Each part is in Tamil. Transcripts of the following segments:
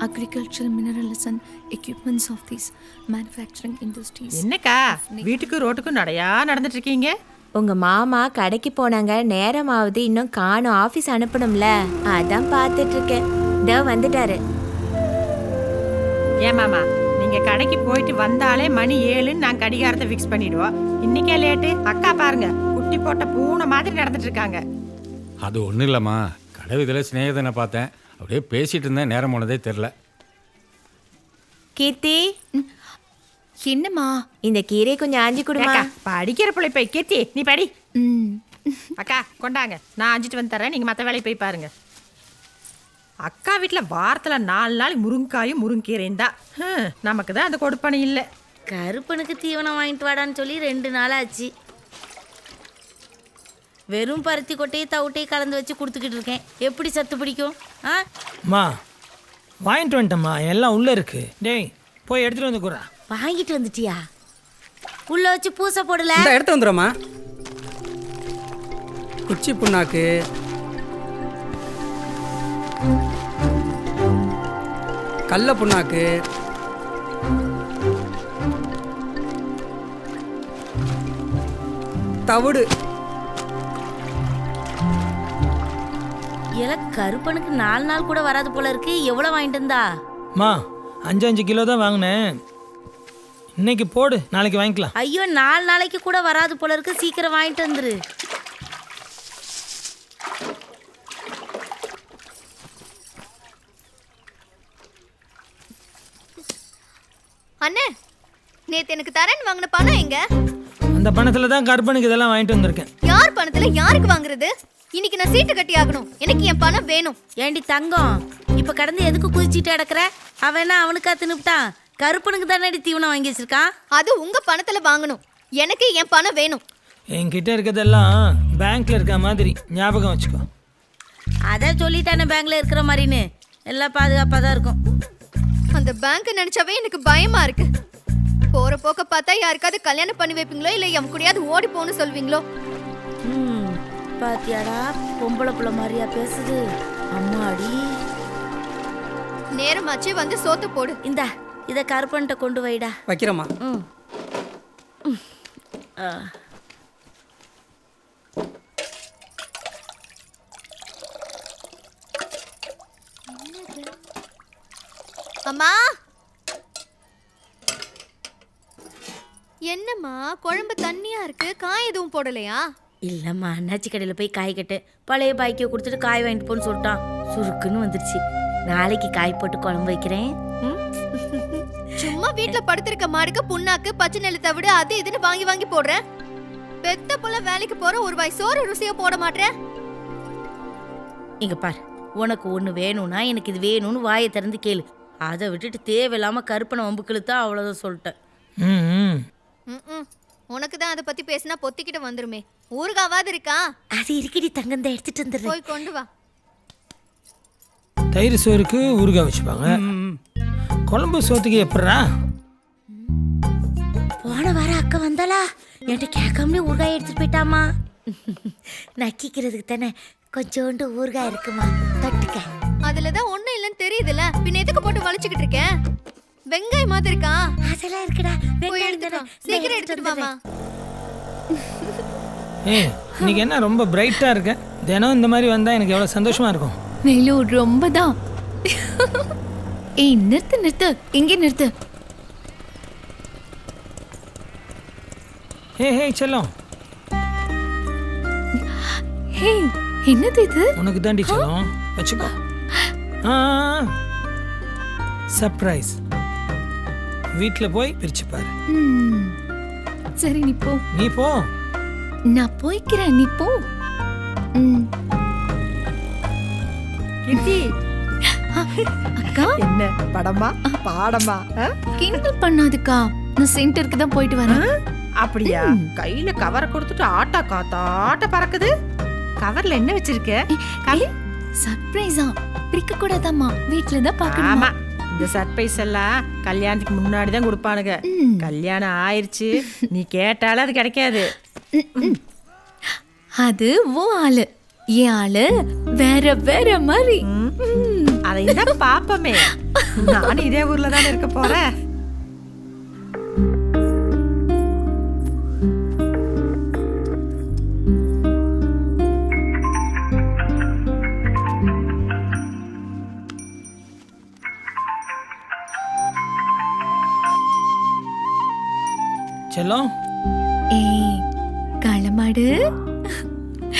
agricultural minerals and equipments of these manufacturing industries. என்னக்கா வீட்டுக்கு ரோட்டுக்கு நடையா நடந்துட்டு இருக்கீங்க? உங்க மாமா கடைக்கு போனாங்க, நேரமாவது இன்னும் காணும், ஆபீஸ் அனுப்பணும்ல, அதான் பார்த்துட்டு இருக்கேன். இதோ வந்துட்டாரு. ஏன் மாமா, நீங்க கடைக்கு போயிட்டு வந்தாலே மணி 7ன்னு நான் கடிகாரத்தை ஃபிக்ஸ் பண்ணிடுவோம். இன்னைக்கே லேட்டு. அக்கா பாருங்க, குட்டி போட்ட பூனை மாதிரி நடந்துட்டு இருக்காங்க. அது ஒன்றும் இல்லைம்மா, கடை இதில் ஸ்நேகிதனை பார்த்தேன், அப்படியே பேசிட்டு இருந்தேன், நேரம் போனதே தெரில. கீர்த்தி, என்னம்மா? இந்த கீரை கொஞ்சம் ஆஞ்சி கொடுமா. படிக்கிற பிள்ளை போய் கேத்தி நீ படி. அக்கா கொண்டாங்க, நான் ஆஞ்சிட்டு வந்து தரேன், நீங்க மற்ற வேலையை போய் பாருங்க. அக்கா வீட்டில் வாரத்தில் 4 நாள் முருங்காயும் முருங்கீரையும் தான். நமக்கு தான் அந்த கொடுப்பனை இல்லை. கருப்பனுக்கு தீவனம் வாங்கிட்டு வாடான்னு சொல்லி 2 நாள் ஆச்சு. வெறும் பருத்தி கொட்டையை தவிட்டையை கலந்து வச்சு கொடுத்துக்கிட்டு இருக்கேன். எப்படி சத்து பிடிக்கும்? அம்மா வாங்கிட்டு வந்துட்டம்மா, எல்லாம் உள்ளே இருக்கு. டேய் போய் எடுத்துகிட்டு வந்து கூறா. வாங்கிட்டு வந்துட்டியா? உள்ள வச்சு பூசை போடல. எடுத்து வந்துடும்மா. குச்சி புண்ணாக்கு, கடல புண்ணாக்கு, தவிடு. கருப்பனுக்கு 4 நாள் கூட வராது போல இருக்கு. எவ்வளவு வாங்கிட்டு இருந்தா? மா 5 கிலோ தான் வாங்கினேன். இன்னைக்கு போடு, நாளைக்கு வாங்கிக்கலாம். ஐயோ, 4 நாளைக்கு கூட வராது போல இருக்கு. சீக்கிரம் வாங்கிட்டு வந்துரு. அண்ணே, நேத்து எனக்கு தரேன்னு வாங்கின பணம் எங்க? அந்த பணத்துல தான் கருப்பனுக்கு இதெல்லாம் வாங்கிட்டு வந்திருக்கேன். யார் பணத்துல யாருக்கு வாங்குறது? இன்னைக்கு நான் சீட்டு கட்டி ஆகணும். எனக்கு என் பணம் வேணும். ஏண்டி தங்கம், இப்ப கடந்து எதுக்கு குதிச்சிட்டு அடக்குற? அவனா அவனுக்கா தின்னுட்டான்? கருப்பனுக்கு தானே தீவனம் வாங்கி வச்சிருக்கான். அது உங்க பணத்துல வாங்கணும். எனக்கு என் பணம் வேணும். என்கிட்ட இருக்கிறதெல்லாம் பேங்க்ல இருக்க மாதிரி ஞாபகம் வச்சுக்கோ. அதான் சொல்லிட்டானே பேங்க்ல இருக்கிற மாதிரின்னு. எல்லாம் பாதுகாப்பாக தான் இருக்கும். அந்த பேங்க் நினைச்சாவே எனக்கு பயமா இருக்கு. போற போக்க பார்த்தா யாருக்காவது கல்யாணம் பண்ணி வைப்பீங்களோ இல்ல எம் கூடயாவது ஓடி போன்னு சொல்வீங்களோ? பாத்தியாடா, பொம்பளை புள்ள மாதிரியா பேசுது. அம்மாடி, நேரமாச்சு, வந்து சோத்து போடு. இந்தா இத கருப்பன்ட்ட கொண்டு வைடா. வைக்கிறேம்மா. அம்மா, என்னம்மா குழம்பு தண்ணியா இருக்கு? காய் எதுவும் போடலையா? இல்லம்மா, அண்ணாச்சி கடையில் போய் காய் கட்டு, பழைய பாய்க்க கொடுத்துட்டு காய் வாங்கிட்டு போன்னு சொல்லிட்டான். சுருக்குன்னு வந்துருச்சு. நாளைக்கு காய் போட்டு குழம்பு வைக்கிறேன். சும்மா வீட்டுல படுத்திருக்க மாடுக்கு புண்ணாக்கு, பச்சை நெல்லு தவிடு, அது இதுன்னு வாங்கி வாங்கி போடுறேன். பெத்த புள்ள வேலைக்கு போற ஒரு வாய் சோறு ருசியா போட மாட்டேன். இங்க பார், உனக்கு ஒண்ணு வேணும்னா எனக்கு இது வேணும்னு வாயை திறந்து கேளு. அதை விட்டுட்டு தேவையில்லாம கருப்பனை வம்புக்களுத்தா அவ்வளவுதான் சொல்லிட்டேன். உனக்கு தான் அதை பத்தி பேசினா பொத்திக்கிட்டு வந்துருமே. ஊறுகாவாது இருக்கா? அது இருக்கடி தங்கம், தான் எடுத்துட்டு வந்துடுறேன். போய் கொண்டு வா. தயிர் சோறுக்கு ஊறுகாய் வச்சுப்பாங்க, குழம்பு சோத்துக்கு எப்படா? போன வாரம் அக்கா வந்தாளா, என்கிட்ட கேட்காமலே ஊறுகாய் எடுத்துட்டு போயிட்டாமா. நக்கிக்கிறதுக்கு தானே கொஞ்சோண்டு ஊறுகாய் இருக்குமா, தட்டுக்க. அதுலதான் ஒண்ணும் இல்லைன்னு தெரியுதுல, பின்ன எதுக்கு போட்டு வலிச்சுக்கிட்டு இருக்கேன்? வெங்காயம் மாதிரி இருக்கா? அதெல்லாம் இருக்குடா. சீக்கிரம் எடுத்துட்டு வாமா. இன்னைக்கு என்ன ரொம்ப பிரைட்டா இருக்க? தினம் இந்த மாதிரி வந்தா எனக்கு எவ்வளவு சந்தோஷமா இருக்கும். வேலு ரொம்ப தான். ஏய் நிறுத்து நிறுத்து, இங்கே நிறுத்து. ஹே செல்லம். ஹே, என்னது இது? உனக்கு தாண்டி செல்லம், வச்சுக்கோ. சர்ப்ரைஸ். வீட்ல போய் பிரிச்சு பாரு. சரி நீ போ. நீ போ. நான் போய்க்கிறேன், நீ போ. கிட்டி அக்கா, என்ன படமா பாடமா? கிண்டல் பண்ணாதுக்கா, நான் சென்டருக்கு தான் போயிட்டு வரேன். அப்படியா? கையில கவரை கொடுத்துட்டு ஆட்டா காத்தாட்ட பறக்குது. கவர்ல என்ன வச்சிருக்க? சர்ப்ரைஸா? பிரிக்க கூடாதாமா, வீட்ல தான் பார்க்கணும். ஆமா, இந்த சர்ப்ரைஸ் எல்லாம் கல்யாணத்துக்கு முன்னாடி தான் கொடுப்பானுங்க. கல்யாணம் ஆயிருச்சு, நீ கேட்டாலும் அது கிடைக்காது. அது ஓ ஆளு, என் ஆளு வேற வேற மாதிரி. அதைதான் பாப்பமே. நானும் இதே ஊர்ல தானே இருக்க போறேன். செல்லம், ஏய் களமாடு,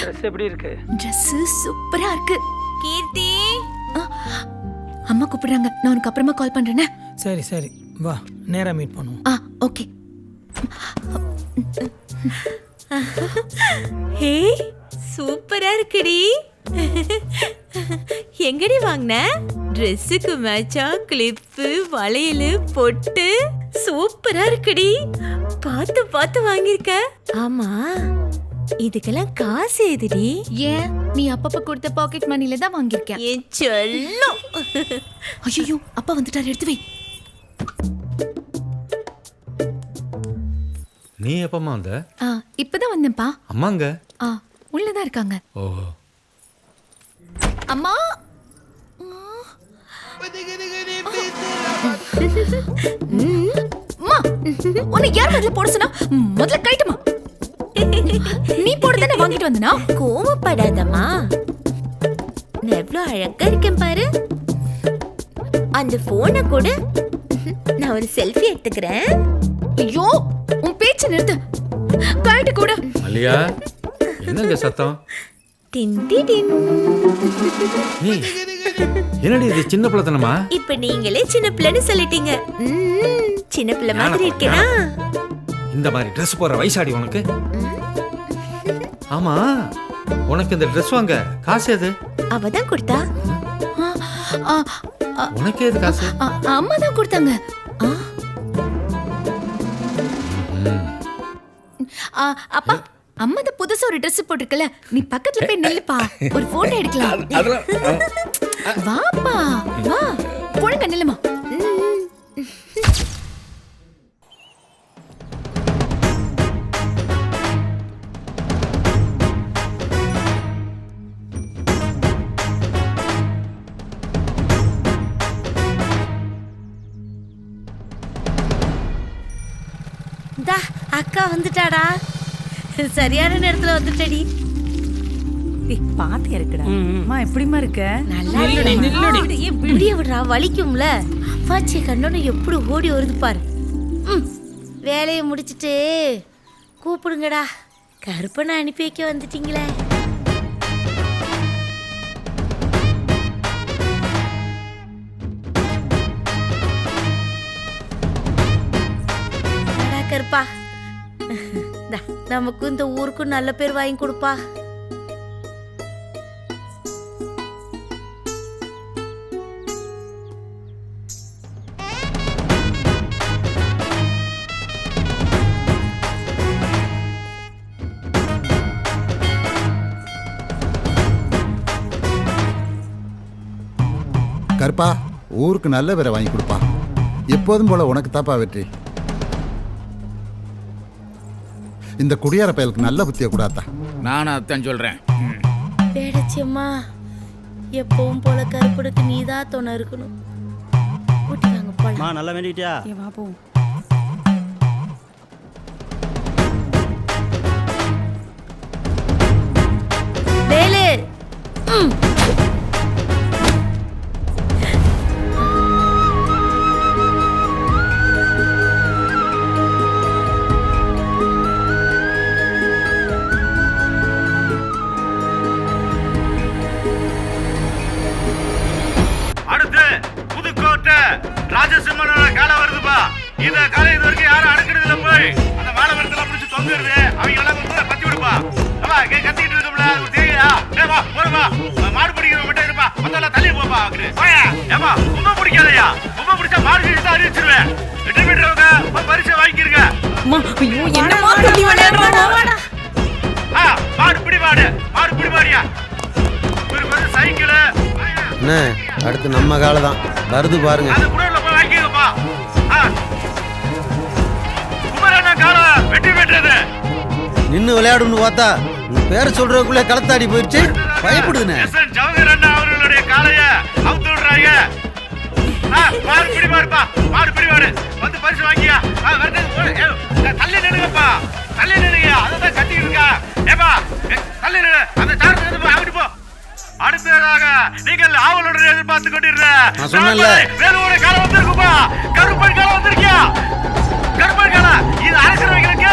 ட்ரெஸ் எப்படி இருக்கு? Dress சூப்பரா இருக்கு. கீர்த்தி, அம்மா கூப்பிடுறாங்க, நான் உனக்கு அப்புறமா கால் பண்றேனே. சரி சரி, வா நேரா மீட் பண்ணுவோம். ஓகே. ஹே சூப்பரா இருக்குடி. எங்கடி வாங்கின? ட்ரெஸ்ஸுக்கு மேட்சா கிளிப்பு, வளையல், பொட்டு சூப்பரா இருக்குடி. பார்த்து பார்த்து வாங்கியிருக்க. ஆமா, இதுக்கெல்லாம் காசு எதுடி? ஏன் நீ அப்பப்ப கொடுத்த பாக்கெட் மணில தான் வாங்கியிருக்கேன். என் சொல்லும். ஐயோ அப்பா வந்துட்டாரு, எடுத்து வை. நீ எப்பமா வந்த? இப்பதான் வந்தேன்ப்பா. அம்மாங்க உள்ளதான் இருக்காங்க. ஓஹோ. அம்மா, உன்னை யார் முதல்ல போட சொன்னா? முதல்ல கைட்டுமா. நீ போடுதானே வாங்கிட்டு வந்தனா? கோவப்படாதம்மா, நான் எவ்வளவு அழகா இருக்கேன் பாரு. அந்த போனை கூட நான் ஒரு செல்ஃபி எடுத்துக்கிறேன். ஐயோ உன் பேச்சு நிறுத்து. கைட்டு கூட. மல்லியா, என்னங்க சத்தம்? டின். நீ என்னடி இது சின்ன பிள்ளைத்தனமா? இப்ப நீங்களே சின்ன பிள்ளைன்னு சொல்லிட்டீங்க. சின்ன பிள்ளை மாதிரி இருக்கேனா? இந்த மாதிரி ட்ரெஸ் போற வயசாடி உனக்கு? ஆமா, உனக்கு இந்த ட்ரெஸ் வாங்க காசு எது? அவதான் கொடுத்தா. உனக்கு எது காசு? அம்மா தான் கொடுத்தாங்க. அப்பா, அம்மா தான் புதுசா ஒரு Dress போட்டிருக்கல, நீ பக்கத்துல போய் நில்லுப்பா, ஒரு போட்டோ எடுக்கலாம். வாப்பா வா, போடுங்க நில்லுமா. தா அக்கா வந்துட்டாடா, சரியான நேரத்துல வந்துட்டடி. பாத்து இருக்குடா. அம்மா எப்படிமா இருக்க? நல்லா நில்லுடி, நில்லுடி. விடிய விடுறா, வலிக்கும்ல. அப்பாச்சி கண்ணோன்னு எப்படி ஓடி வருது பாரு. வேலையை முடிச்சிட்டு கூப்பிடுங்கடா. கருப்பனை அனுப்பி வைக்க வந்துட்டீங்களே. கருப்பா, நமக்கும் இந்த ஊருக்கும் நல்ல பேர் வாங்கி கொடுப்பா. கருப்பா, ஊருக்கு நல்ல பேரை வாங்கி கொடுப்பா. எப்போதும் போல உனக்கு தாப்பா வெற்றி. இந்த குடியார பயலுக்கு நல்ல புத்திய கூடாதா? நானும் அதான் சொல்றேன். பேடச்சியம்மா, எப்பவும் போல கருப்பனுக்கு நீதான் துணை இருக்கணும். கூட்டி வாங்க போலாம். நல்லா வேண்டிட்டியா? வா போ. வேலு, அடுத்து புதுக்கோட்டை ராஜசிம்மனோட காலை வருதுப்பா. இந்த காலை இது வரைக்கும் யாரும் அடக்குறது இல்ல. போய் அந்த மாலை மரத்துல பிடிச்சு தொங்குறது, அவங்க எல்லாம் கொஞ்சம் கத்தி விடுப்பா. அப்பா கத்திட்டு இருக்கோம்ல, அது தெரியா? ஏப்பா போறப்பா, மாடு பிடிக்கிறவங்க மட்டும் இருப்பா, மத்தெல்லாம் தள்ளி போப்பா. ஏப்பா உண்மை பிடிக்காதயா, உண்மை பிடிச்சா மாடு கிட்ட அறிவிச்சிருவேன். வெற்றி பெற்றவங்க பரிசை வாங்கிருங்க. மாடு பிடி மாடு, மாடு பிடி மாடியா. ஒரு சைக்கிள் அடுத்து நம்ம கால தான் வருது பாருங்க. அது கூட போய் வாங்கிக்கப்பா. குமரண்ணா கால வெற்றி பெற்றது. நின்னு விளையாடுன்னு பார்த்தா உங்க பேரை சொல்றதுக்குள்ள களத்தாடி போயிடுச்சு. பயப்படுதுனே. ஜவஹர் அண்ணா அவர்களுடைய காலைய அவுத்து விடுறாங்க. தள்ளி நிலுங்கப்பா, தள்ளி நிலுங்க. அதான் கத்திக்கிட்டு இருக்கா. ஏப்பா தள்ளி நிலு, அந்த சாரத்தை போய் அங்கிட்டு போ. அடுத்ததாக நீங்கள் ஆவலுடன் எதிர்பார்த்து கொண்டிருந்த நான் சொன்னேன்ல. வேலூர் காலம் வந்திருக்குப்பா. கருப்பன் காலம் வந்திருக்கியா? கருப்பன் காலம் இது அரசியல்வாதிகளுக்கு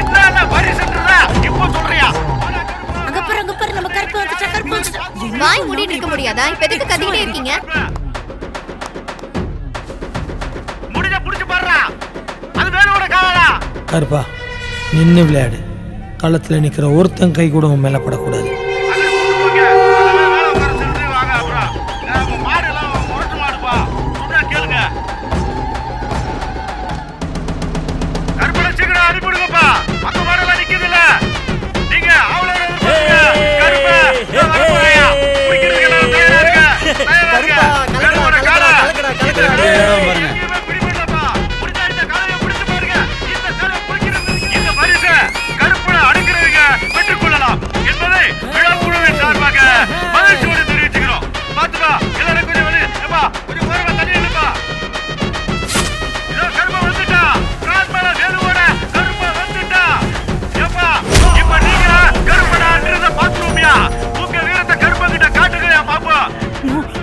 என்ன பரிசுன்றதா இப்போ சொல்றியா? அங்க பாரு நம்ம கருப்பு வந்துட்டா, கருப்பு வந்துட்டா. வாய் மூடிட்டு இருக்க முடியாதா? இப்ப எதுக்கு கத்திக்கிட்டே இருக்கீங்க? முடிஞ்ச புடிச்சு பாடுறா. அது வேலூர் காலா. கருப்பா நின்று விளையாடு. களத்தில் நிற்கிற ஒருத்தன் கை கூட உன் மேலே படக்கூடாது.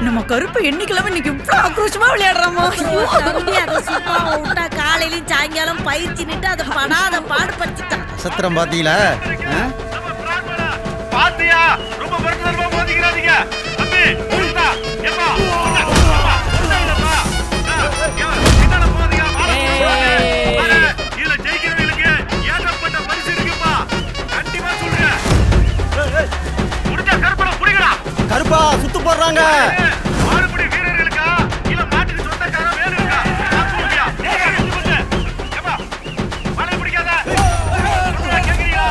நம்ம கருப்பு என்னைக்கிழமை இன்னைக்கு இவ்வளவு ஆக்ரோஷமா விளையாடுறாமா? தம்பி அதை சும்மா விட்டா காலையிலயும் சாயங்காலம் பயிற்சி நிட்டு அதை படாத பாடுபடுத்திட்டான். சத்திரம் பாத்தீங்களா? பாத்தியா? ரொம்ப வருத்தமா போதிக்கிறாதீங்க. தம்பி உண்டா? ஏப்பா இதுல ஜெயிக்கிறவங்களுக்கு ஏகப்பட்ட பரிசு இருக்குப்பா. கண்டிப்பா சொல்றேன். முடிஞ்சா கருப்பனை புடிங்கடா. கருப்பா சுத்து போடுறாங்க. ஆறுபடி வீரர்களுக்கா இல்ல மாட்டுக்கு சொந்தக்கார வேலை இருக்கா? நான் சொல்றியா? ஏப்பா மழை பிடிக்காத. கேக்குறீங்களா?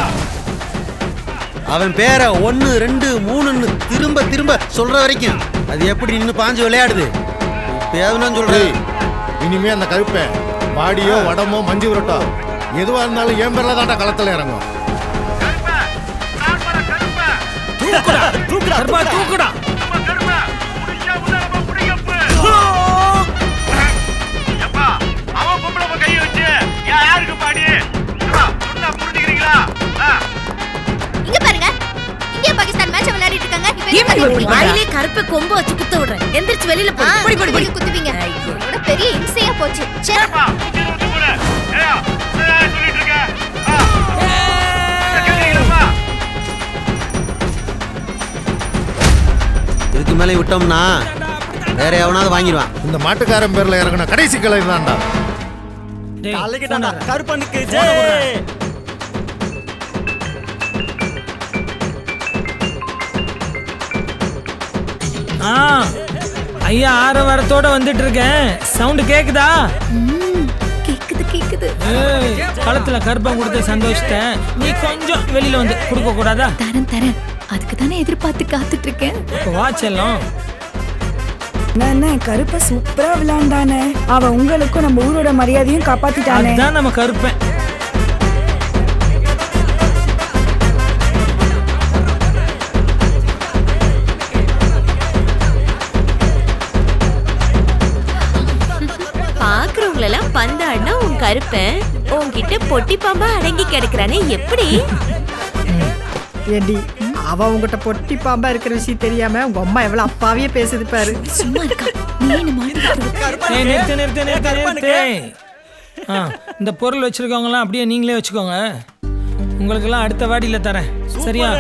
அவன் பேரை 1 2 3ன்னு திரும்ப திரும்ப சொல்ற வரைக்கும் அது எப்படி நின்று பாஞ்சு விளையாடுது? பேதுன்னு சொல்றேன். இனிமே அந்த கருப்பேன் பாடியோ வடமோ மஞ்சு விரட்டோ எதுவா இருந்தாலும் என் பேர்ல தான்டா களத்துல இறங்கும். கருப்பா நான் வர கருப்பா. கருப்பா தூக்குடா. நம்ம கருப்பா முடிஞ்சா முதல்ல நம்ம புடிங்கப்பு. ஏப்பா அவன் பொம்பளை கை வச்சு யாருக்கு பாடி? ஏப்பா சொன்னா புரிஞ்சுக்கிறீங்களா? இங்க பாருங்க, இந்தியா பாகிஸ்தான் மேட்ச் விளையாடிட்டு இருக்காங்க. இப்ப எதுக்கு கத்திட்டு இருக்கீங்க? வாயிலே கருப்பை கொம்பு வச்சு குத்த விடுறேன். எந்திரிச்சு வெளியில போ. நீங்க குத்துவீங்க. இதோட பெரிய இம்சையா போச்சு. ச்சே. ஏப்பா இது வந்து போடு. ஏயா சொல்லிட்டு இருக்க. கேக்குறீங்களா? இதுக்கு மேலே விட்டோம்னா வேற எவனாவது வாங்கிடுவான். இந்த மாட்டுக்காரன் பேர்ல இறங்கின கடைசி கிளை தான்டா. கருப்பனுக்கு ஐயா ஆரவாரத்தோட வந்துட்டு இருக்கேன். சவுண்ட் கேக்குதா? கேக்குது. ஏய், களத்துல கருப்பம் கொடுத்த சந்தோஷத்தை நீ கொஞ்சம் வெளியில வந்து கொடுக்க கூடாதா? தரேன். அதுக்கு தானே எதிர்பார்த்து காத்துட்டு இருக்கேன். இப்போ வா செல்லம். கருப்ப சூப்பரா விளையாண்டானே. அவன் உங்களுக்கும் நம்ம ஊரோட மரியாதையும் காப்பாத்திட்டானே. அதுதான் நம்ம கருப்பேன். பாக்குறவங்களெல்லாம் பந்தாடினா உன் கருப்பேன் உன்கிட்ட பொட்டி பாம்பா அடங்கி கிடக்குறானே எப்படி? ஏண்டி அவ உங்ககிட்ட பொட்டி பாம்பா இருக்கிற விஷயம் தெரியாம உங்க அம்மா எவ்வளவு அப்பாவியே பேசுது பாரு. சும்மா இருக்கா? நீ என்ன மாட்டிக்கிட்டு? ஏய், நிறுத்து. இந்த பொருள் வச்சிருக்கவங்கலாம் அப்படியே நீங்களே வச்சுக்கோங்க. உங்களுக்கெல்லாம் அடுத்த வாடியில தரேன். சரியா?